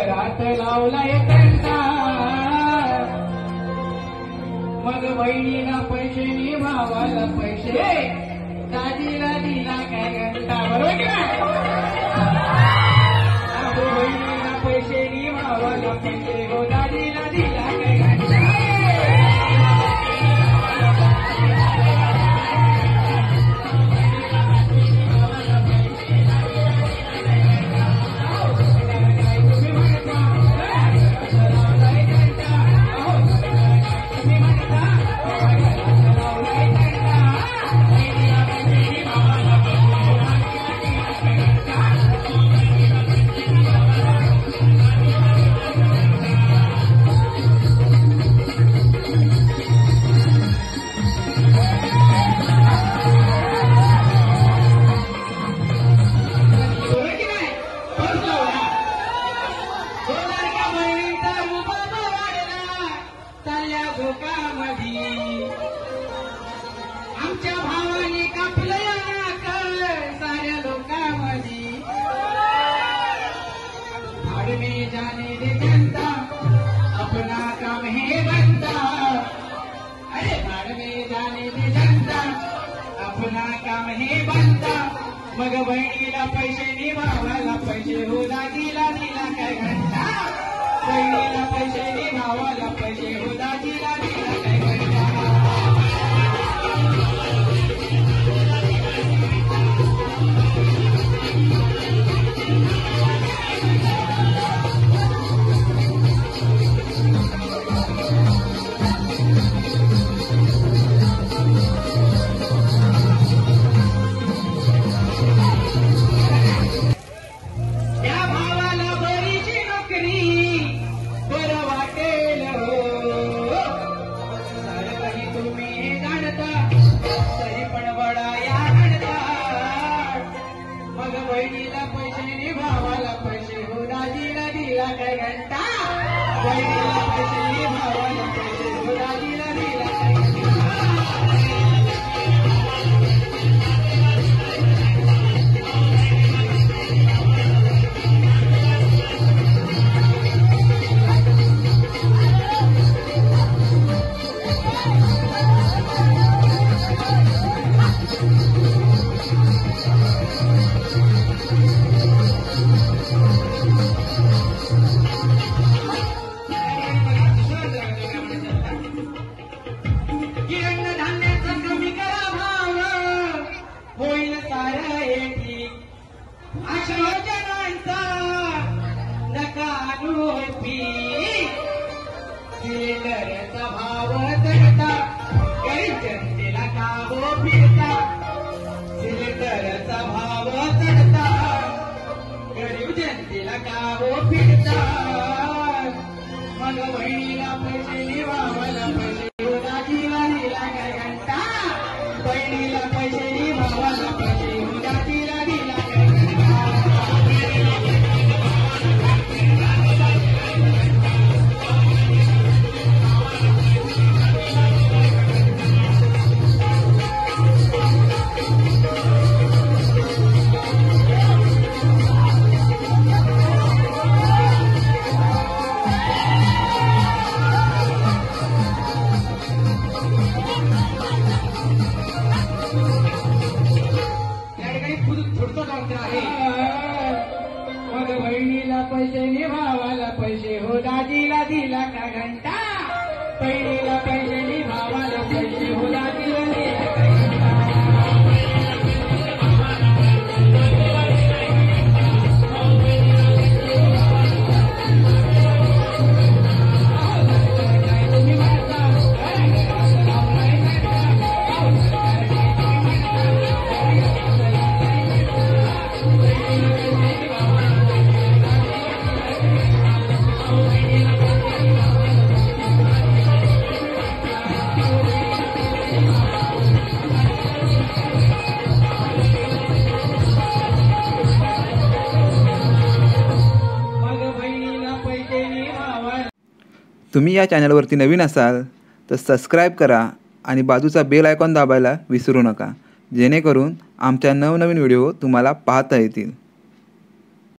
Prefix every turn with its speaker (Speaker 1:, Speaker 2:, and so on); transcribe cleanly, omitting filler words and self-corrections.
Speaker 1: घरात लावलाय कंटा मग बहिणीला पैसे नि भावाला पैसे दाजीला दिला काय घंटा बरोबर की नाही बहिणीला पैसे नि भावाला पैसे हो दाजीला दिला काय घंटा आमच्या भावाने कापलंय साऱ्या लोकांमध्ये भाड में जाने दे जनता अपना काम है बनता अरे भाड में जाने दे जनता अपना काम है बनता मग बहिणीला पैसे नि भावाला पैसे हो दाजीला दिला काय घंटा बहिणीला पैसे नि भावाला पैसे हो दाजीला दिला काय घंटा बहिणीला पैसे नि भावाला पैसे हो दाजीला दिला काय घंटा बहिणीला पैसे नि भावाला पैसे हो दाजीला दिला काय घंटा सिलेंडरचा भाव चढता गरीब जनतेला का हो फिरता सिलेंडरचा भाव चढता गरीब जनतेला का हो फिरता मग बहिणीला पैसे नि भावाला पैसे हो दाजीला दिला काय घंटा बहिणीला पैसे नि भावाला पैसे हो दाजीला दिला काय घंटा मग बहिणीला पैसे नि भावाला पैसे हो दाजीला दिला का घंटा बहिणीला पैसे नि भावाला पैसे हो दाजीला दिला का घंटा
Speaker 2: तुम्ही या चॅनलवरती नवीन असाल तर सबस्क्राईब करा आणि बाजूचा बेल आयकॉन दाबायला विसरू नका, जेणेकरून आमच्या नवनवीन व्हिडिओ तुम्हाला पाहता येतील।